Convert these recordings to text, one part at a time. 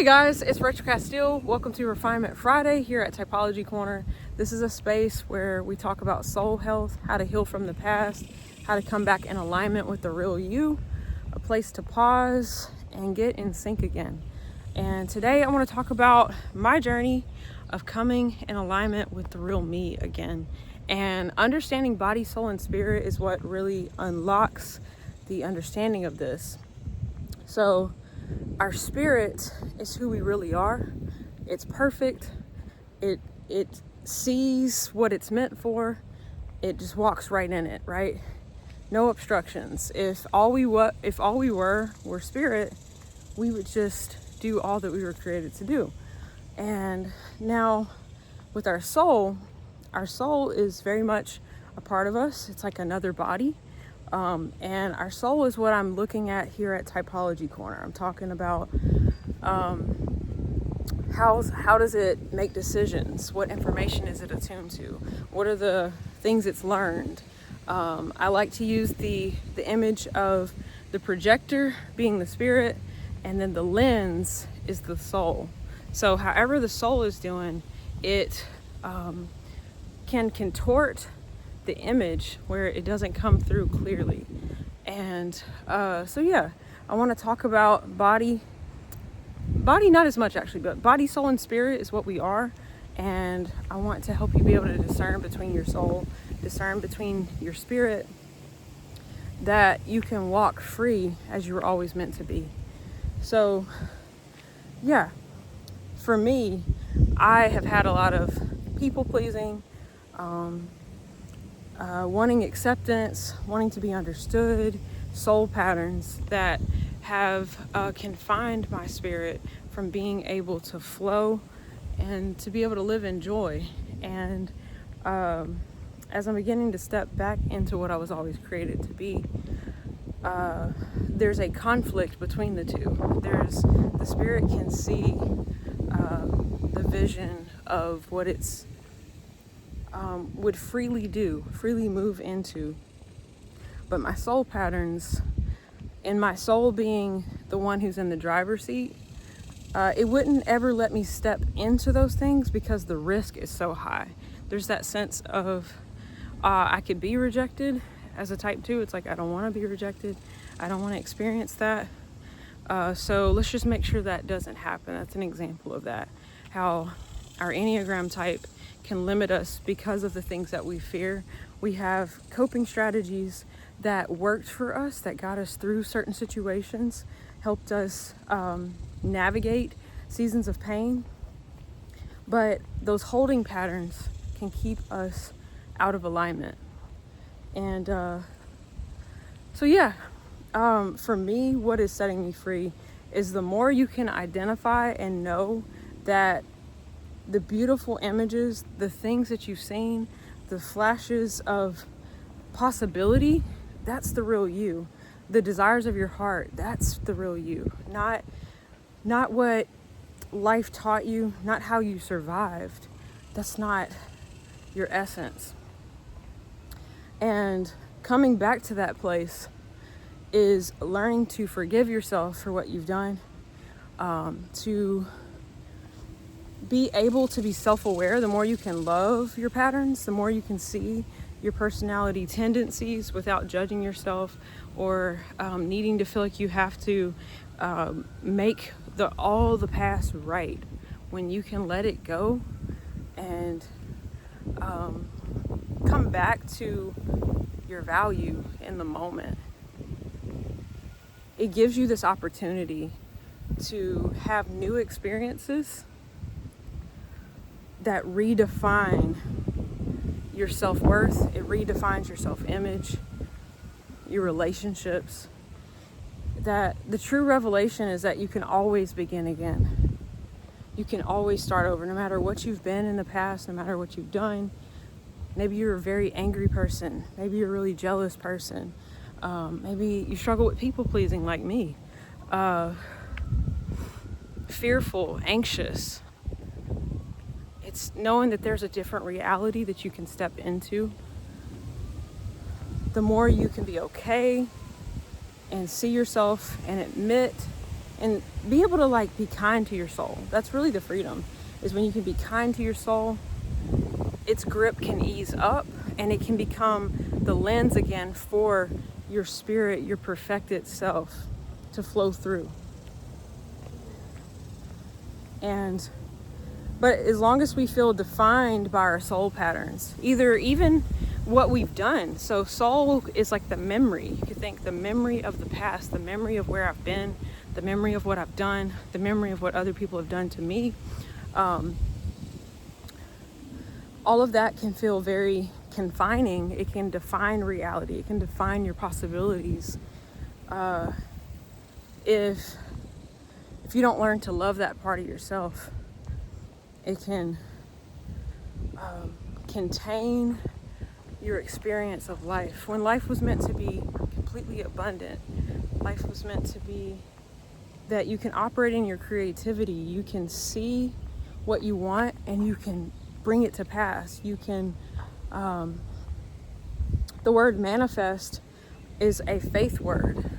Hey guys, it's Rachel Castile. Welcome to Refinement Friday here at Typology Corner. This is a space where we talk about soul health, how to heal from the past, how to come back in alignment with the real you, a place to pause and get in sync again. And today I want to talk about my journey of coming in alignment with the real me again. And understanding body, soul, and spirit is what really unlocks the understanding of this. So our spirit is who we really are. It's perfect. It sees what it's meant for. It just walks right in it, right? No obstructions. If all we were spirit, we would just do all that we were created to do. And now with our soul is very much a part of us. It's like another body. And our soul is what I'm looking at here at Typology Corner. I'm talking about how does it make decisions? What information is it attuned to? What are the things it's learned? I like to use the image of the projector being the spirit, and then the lens is the soul. So however the soul is doing, it can contort the image where it doesn't come through clearly. And I want to talk about body not as much actually, but body, soul, and spirit is what we are. And I want to help you be able to discern between your soul, discern between your spirit, that you can walk free as you were always meant to be. So for me, I have had a lot of people pleasing, wanting acceptance, wanting to be understood, soul patterns that have confined my spirit from being able to flow and to be able to live in joy. And as I'm beginning to step back into what I was always created to be, there's a conflict between the two. The spirit can see the vision of what it's would freely move into. But my soul patterns, and my soul being the one who's in the driver's seat, it wouldn't ever let me step into those things because the risk is so high. There's that sense of I could be rejected as a type 2. It's like, I don't want to be rejected. I don't want to experience that. So let's just make sure that doesn't happen. That's an example of that. How our Enneagram type can limit us because of the things that we fear. We have coping strategies that worked for us, that got us through certain situations, helped us navigate seasons of pain. But those holding patterns can keep us out of alignment. And for me, what is setting me free is the more you can identify and know that the beautiful images, the things that you've seen, the flashes of possibility, that's the real you. The desires of your heart, that's the real you. Not what life taught you, not how you survived. That's not your essence. And coming back to that place is learning to forgive yourself for what you've done, to be able to be self-aware. The more you can love your patterns, the more you can see your personality tendencies without judging yourself or needing to feel like you have to make all the past right, when you can let it go and come back to your value in the moment. It gives you this opportunity to have new experiences that redefine your self-worth. It redefines your self-image, your relationships. That the true revelation is that you can always begin again. You can always start over, no matter what you've been in the past, no matter what you've done. Maybe you're a very angry person. Maybe you're a really jealous person. Maybe you struggle with people pleasing like me. Fearful, anxious. It's knowing that there's a different reality that you can step into. The more you can be okay and see yourself and admit and be able to like be kind to your soul. That's really the freedom, is when you can be kind to your soul. Its grip can ease up, and it can become the lens again for your spirit, your perfected self, to flow through. But as long as we feel defined by our soul patterns, even what we've done. So soul is like the memory. You could think the memory of the past, the memory of where I've been, the memory of what I've done, the memory of what other people have done to me. All of that can feel very confining. It can define reality. It can define your possibilities. If you don't learn to love that part of yourself, it can contain your experience of life. When life was meant to be completely abundant, life was meant to be that you can operate in your creativity. You can see what you want and you can bring it to pass. You can, the word manifest is a faith word,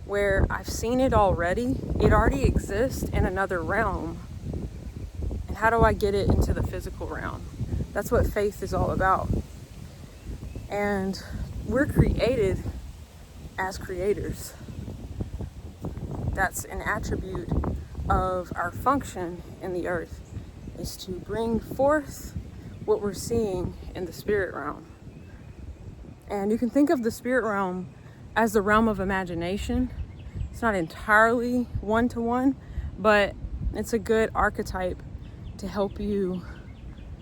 where I've seen it already. It already exists in another realm. And how do I get it into the physical realm? That's what faith is all about. And we're created as creators. That's an attribute of our function in the earth, is to bring forth what we're seeing in the spirit realm. And you can think of the spirit realm as the realm of imagination. It's not entirely one-to-one, but it's a good archetype to help you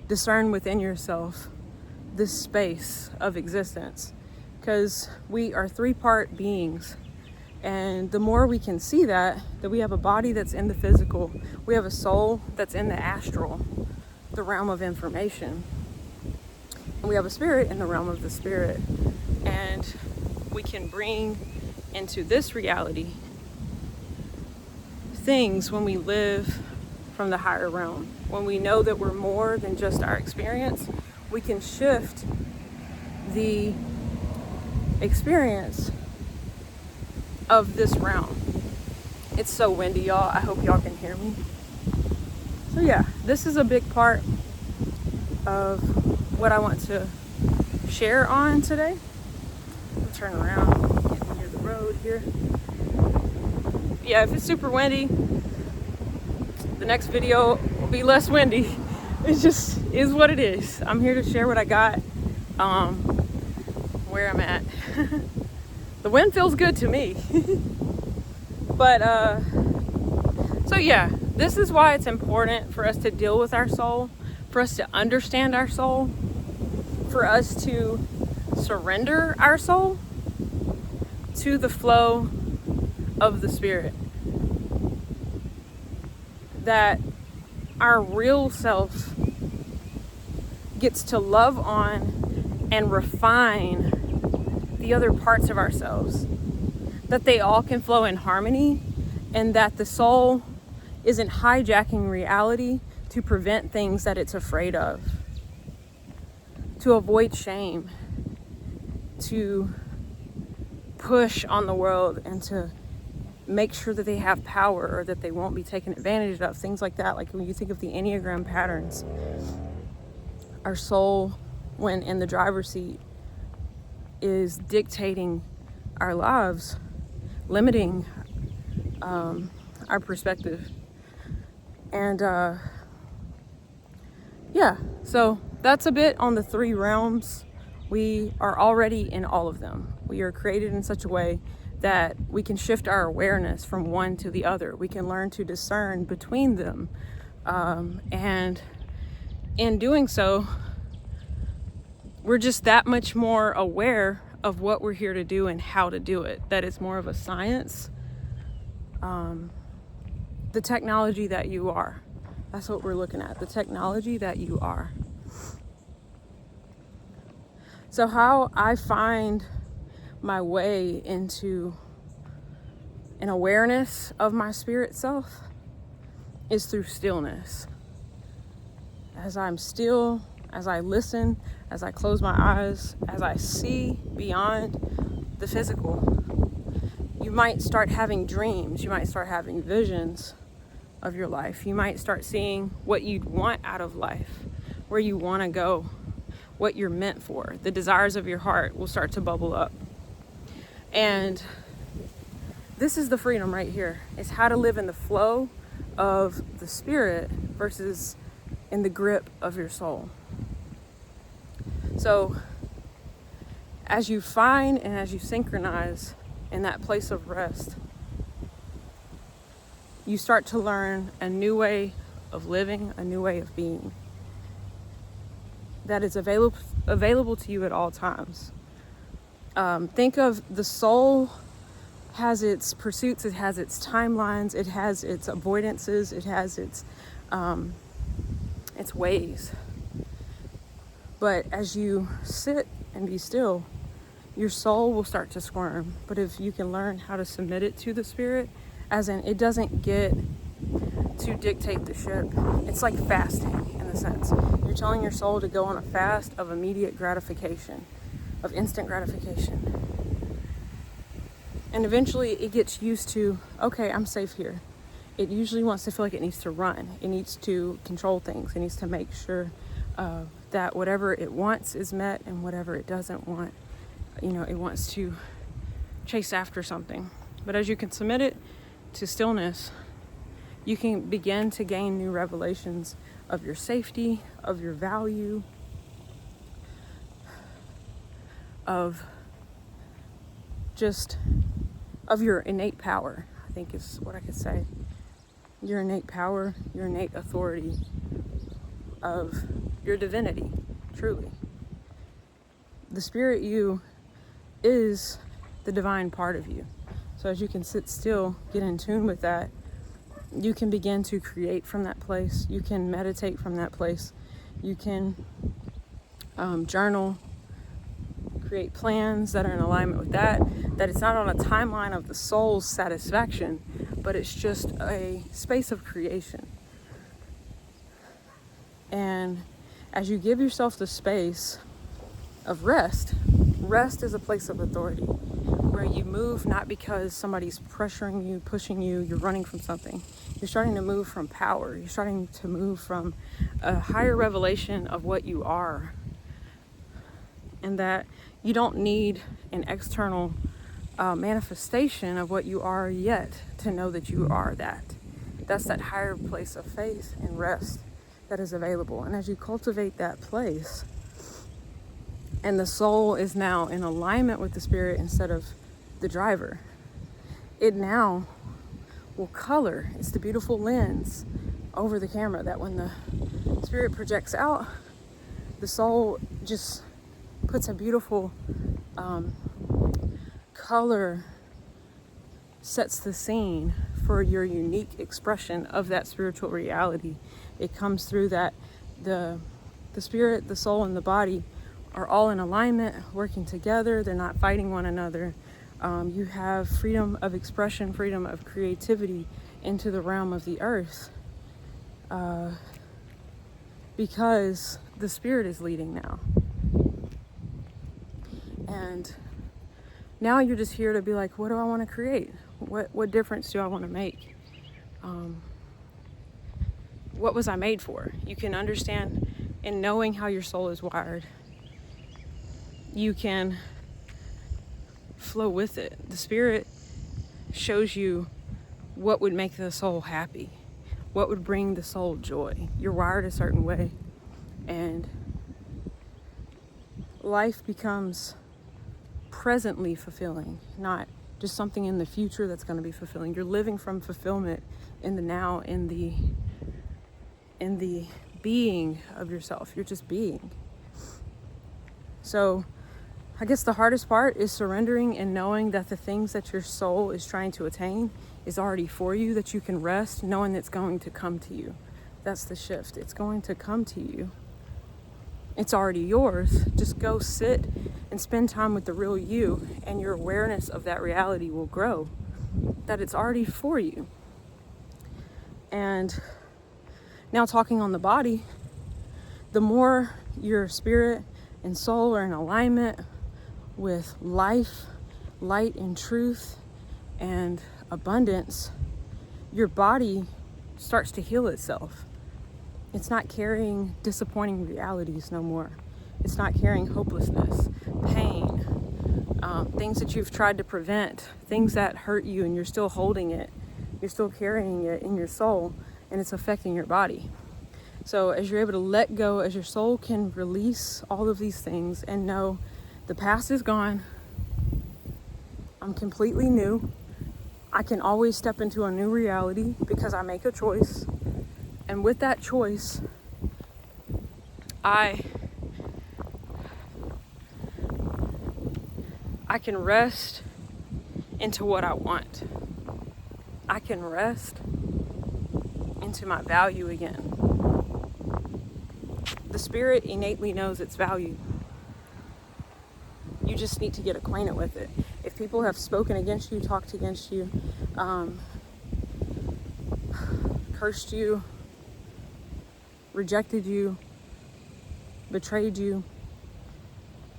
discern within yourself this space of existence, because we are three-part beings. And the more we can see that we have a body that's in the physical, we have a soul that's in the astral, the realm of information, and we have a spirit in the realm of the spirit. And we can bring into this reality things when we live from the higher realm. When we know that we're more than just our experience, we can shift the experience of this realm. It's so windy, y'all. I hope y'all can hear me. So yeah, this is a big part of what I want to share on today. I'll turn around, get near the road here. Yeah, if it's super windy, the next video will be less windy. It just is what it is. I'm here to share what I got, where I'm at. The wind feels good to me. But, so yeah, this is why it's important for us to deal with our soul, for us to understand our soul, for us to surrender our soul to the flow of the spirit. That our real self gets to love on and refine the other parts of ourselves, that they all can flow in harmony, and that the soul isn't hijacking reality to prevent things that it's afraid of, to avoid shame, to push on the world, and to make sure that they have power or that they won't be taken advantage of, things like that. Like when you think of the Enneagram patterns, our soul, when in the driver's seat, is dictating our lives, limiting our perspective. And yeah, so that's a bit on the three realms. We are already in all of them. We are created in such a way that we can shift our awareness from one to the other. We can learn to discern between them. And in doing so, we're just that much more aware of what we're here to do and how to do it. That it's more of a science. The technology that you are. That's what we're looking at. The technology that you are. So how I find my way into an awareness of my spirit self is through stillness. As I'm still, as I listen, as I close my eyes, as I see beyond the physical, you might start having dreams. You might start having visions of your life. You might start seeing what you'd want out of life, where you want to go, what you're meant for. The desires of your heart will start to bubble up. And this is the freedom right here. It's how to live in the flow of the spirit versus in the grip of your soul. So as you find and as you synchronize in that place of rest, you start to learn a new way of living, a new way of being that is available to you at all times. Think of the soul has its pursuits, it has its timelines, it has its avoidances, it has its ways. But as you sit and be still, your soul will start to squirm. But if you can learn how to submit it to the spirit, as in it doesn't get to dictate the ship. It's like fasting in a sense. You're telling your soul to go on a fast of immediate gratification, of instant gratification. And eventually it gets used to, okay, I'm safe here. It usually wants to feel like it needs to run. It needs to control things. It needs to make sure that whatever it wants is met, and whatever it doesn't want, it wants to chase after something. But as you can submit it to stillness, you can begin to gain new revelations of your safety, of your value, of your innate power, I think is what I could say. Your innate power, your innate authority, of your divinity, truly. The spirit you is the divine part of you. So as you can sit still, get in tune with that, you can begin to create from that place. You can meditate from that place. You can journal, create plans that are in alignment with that it's not on a timeline of the soul's satisfaction, but it's just a space of creation. And as you give yourself the space of rest is a place of authority, where you move not because somebody's pressuring you, pushing you, you're running from something. You're starting to move from power. You're starting to move from a higher revelation of what you are. And that you don't need an external manifestation of what you are yet to know that you are that. That's that higher place of faith and rest that is available. And as you cultivate that place, and the soul is now in alignment with the spirit instead of the driver, it now will color. It's the beautiful lens over the camera that when the spirit projects out, the soul just puts a beautiful color, sets the scene for your unique expression of that spiritual reality. It comes through that the spirit, the soul, and the body are all in alignment, working together. They're not fighting one another. You have freedom of expression, freedom of creativity into the realm of the earth, because the spirit is leading now. And now you're just here to be like, what do I want to create? What difference do I want to make? What was I made for? You can understand in knowing how your soul is wired. You can flow with it. The spirit shows you what would make the soul happy, what would bring the soul joy. You're wired a certain way, and life becomes presently fulfilling, not just something in the future that's going to be fulfilling. You're living from fulfillment in the now, in the being of yourself. You're just being. So I guess the hardest part is surrendering and knowing that the things that your soul is trying to attain is already for you, that you can rest knowing it's going to come to you. That's the shift. It's going to come to you. It's already yours. Just go sit and spend time with the real you, and your awareness of that reality will grow, that it's already for you. And now talking on the body, the more your spirit and soul are in alignment with life, light, and truth, and abundance, your body starts to heal itself. It's not carrying disappointing realities no more. It's not carrying hopelessness, pain, things that you've tried to prevent, things that hurt you and you're still holding it. You're still carrying it in your soul, and it's affecting your body. So as you're able to let go, as your soul can release all of these things and know the past is gone, I'm completely new, I can always step into a new reality because I make a choice. And with that choice, I can rest into what I want. I can rest into my value again. The spirit innately knows its value. You just need to get acquainted with it. If people have spoken against you, talked against you, cursed you, rejected you, betrayed you,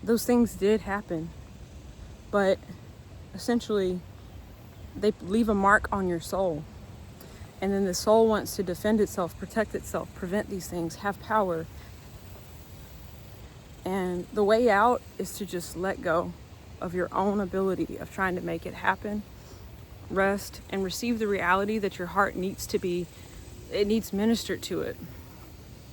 those things did happen. But essentially, they leave a mark on your soul. And then the soul wants to defend itself, protect itself, prevent these things, have power. And the way out is to just let go of your own ability of trying to make it happen, rest, and receive the reality that your heart needs to be, it needs ministered to it.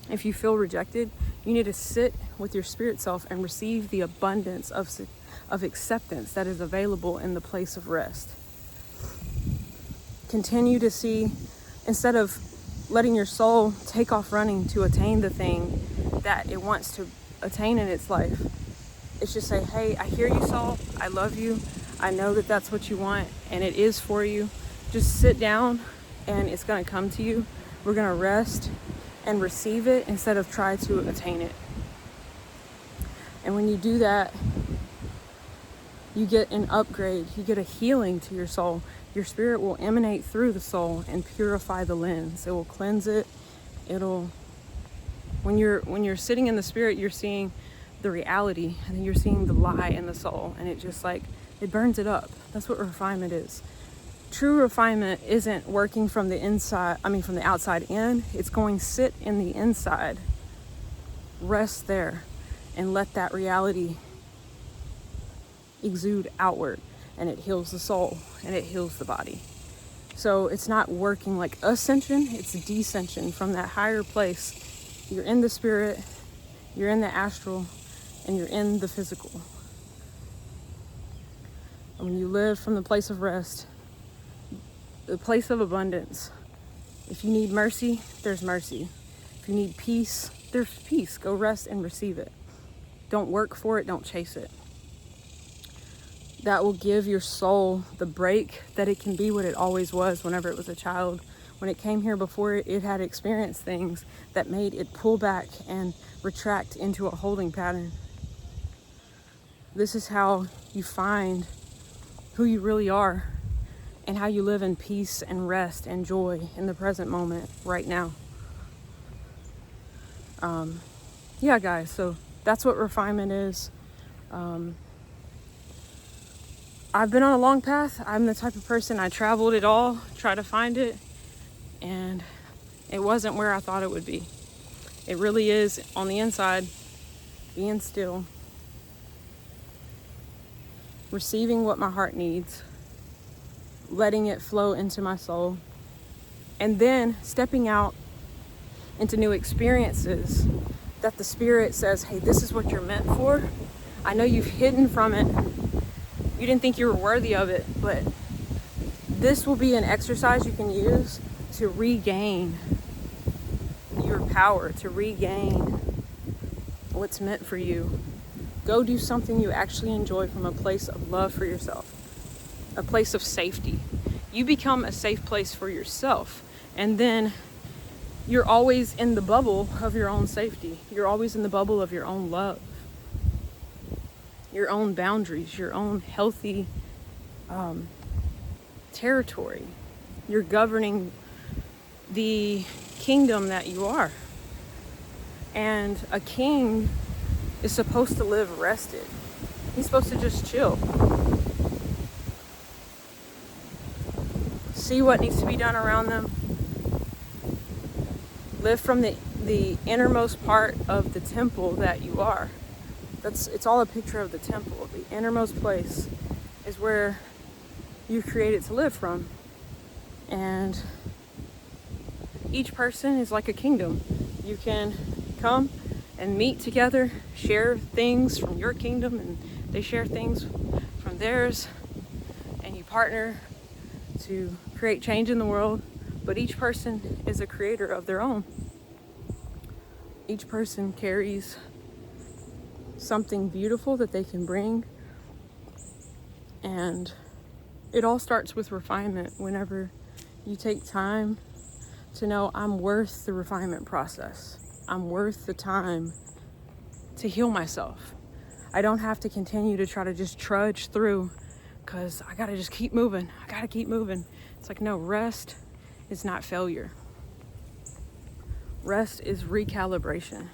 If you feel rejected, you need to sit with your spirit self and receive the abundance of acceptance that is available in the place of rest. Continue to see, instead of letting your soul take off running to attain the thing that it wants to attain in its life, it's just say, hey, I hear you, soul. I love you. I know that that's what you want, and it is for you. Just sit down, and it's going to come to you. We're going to rest and receive it instead of try to attain it. And when you do that, you get an upgrade. You get a healing to your soul. Your spirit will emanate through the soul and purify the lens. It will cleanse it. When you're sitting in the spirit, you're seeing the reality, and then you're seeing the lie in the soul, and it just like, it burns it up. That's what refinement is. True refinement isn't working from the outside in. It's going sit in the inside, rest there, and let that reality exude outward, and it heals the soul and it heals the body. So it's not working like ascension, it's descension from that higher place. You're in the spirit, you're in the astral, and you're in the physical. And when you live from the place of rest, the place of abundance, if you need mercy, there's mercy. If you need peace, there's peace. Go rest and receive it. Don't work for it, don't chase it. That will give your soul the break that it can be what it always was whenever it was a child. When it came here before, it had experienced things that made it pull back and retract into a holding pattern. This is how you find who you really are and how you live in peace and rest and joy in the present moment right now. Yeah, guys, so that's what refinement is. I've been on a long path. I'm the type of person, I traveled it all, try to find it, and it wasn't where I thought it would be. It really is on the inside, being still, receiving what my heart needs, letting it flow into my soul, and then stepping out into new experiences that the spirit says, hey, this is what you're meant for. I know you've hidden from it. You didn't think you were worthy of it, but this will be an exercise you can use to regain your power, to regain what's meant for you. Go do something you actually enjoy from a place of love for yourself, a place of safety. You become a safe place for yourself, and then you're always in the bubble of your own safety. You're always in the bubble of your own love, your own boundaries, your own healthy territory. You're governing the kingdom that you are. And a king is supposed to live rested. He's supposed to just chill. see what needs to be done around them, live from the innermost part of the temple that you are. It's all a picture of the temple. The innermost place is where you created to live from. And each person is like a kingdom. You can come and meet together, share things from your kingdom, and they share things from theirs, and you partner to create change in the world. But each person is a creator of their own. Each person carries something beautiful that they can bring, and it all starts with refinement. Whenever you take time to know, I'm worth the refinement process, I'm worth the time to heal myself. I don't have to continue to try to just trudge through because I gotta just keep moving. I gotta keep moving. It's like, no, rest is not failure. Rest is recalibration.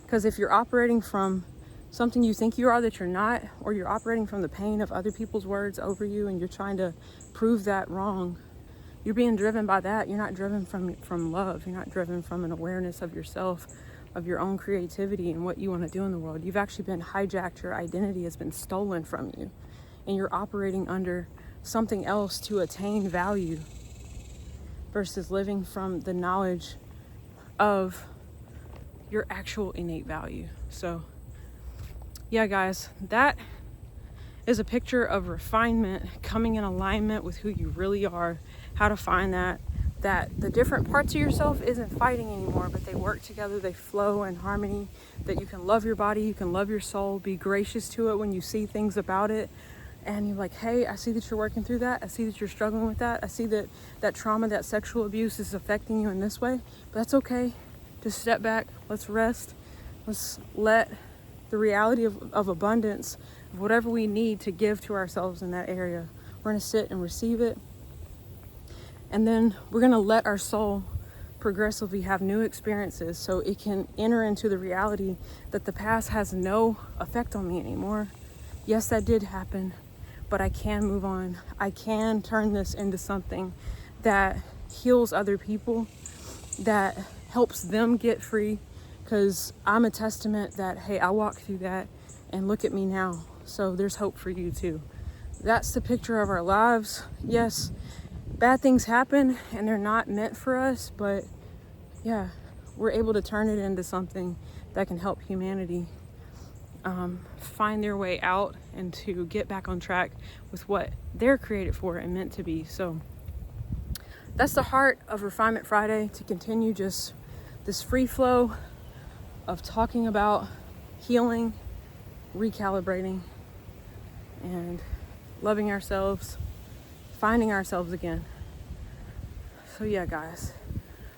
Because if you're operating from something you think you are that you're not, or you're operating from the pain of other people's words over you and you're trying to prove that wrong, you're being driven by that. You're not driven from love. You're not driven from an awareness of yourself, of your own creativity and what you want to do in the world. You've actually been hijacked. Your identity has been stolen from you, and you're operating under something else to attain value versus living from the knowledge of your actual innate value. So yeah, guys, that is a picture of refinement, coming in alignment with who you really are, how to find that the different parts of yourself isn't fighting anymore, but they work together, they flow in harmony, that you can love your body, you can love your soul, be gracious to it when you see things about it, and you're like, hey, I see that you're working through that, I see that you're struggling with that, I see that trauma, that sexual abuse is affecting you in this way, but that's okay. Just step back, let's rest, let's let the reality of abundance, of whatever we need to give to ourselves in that area, we're gonna sit and receive it. And then we're gonna let our soul progressively have new experiences so it can enter into the reality that the past has no effect on me anymore. Yes, that did happen, but I can move on. I can turn this into something that heals other people, that helps them get free, because I'm a testament that, hey, I walked through that and look at me now. So there's hope for you too. That's the picture of our lives. Yes, bad things happen and they're not meant for us, but yeah, we're able to turn it into something that can help humanity find their way out and to get back on track with what they're created for and meant to be. So that's the heart of Refinement Friday, to continue just this free flow of talking about healing, recalibrating, and loving ourselves, finding ourselves again. So yeah, guys,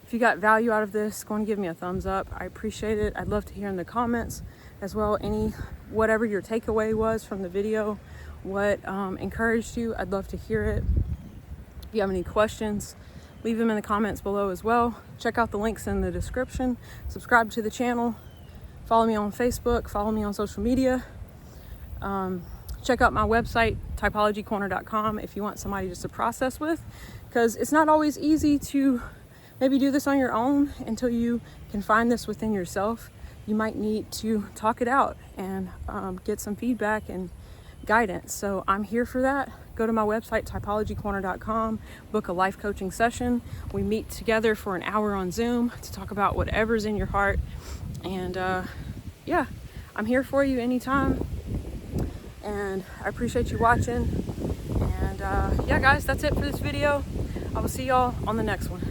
if you got value out of this, go and give me a thumbs up. I appreciate it. I'd love to hear in the comments as well, whatever your takeaway was from the video, what encouraged you. I'd love to hear it. If you have any questions, leave them in the comments below as well. Check out the links in the description. Subscribe to the channel. Follow me on Facebook. Follow me on social media. Check out my website, typologycorner.com, if you want somebody just to process with, because it's not always easy to maybe do this on your own until you can find this within yourself. You might need to talk it out and get some feedback and guidance. So I'm here for that. Go to my website, typologycorner.com, book a life coaching session. We meet together for an hour on Zoom to talk about whatever's in your heart. And yeah, I'm here for you anytime. And I appreciate you watching. And yeah, guys, that's it for this video. I will see y'all on the next one.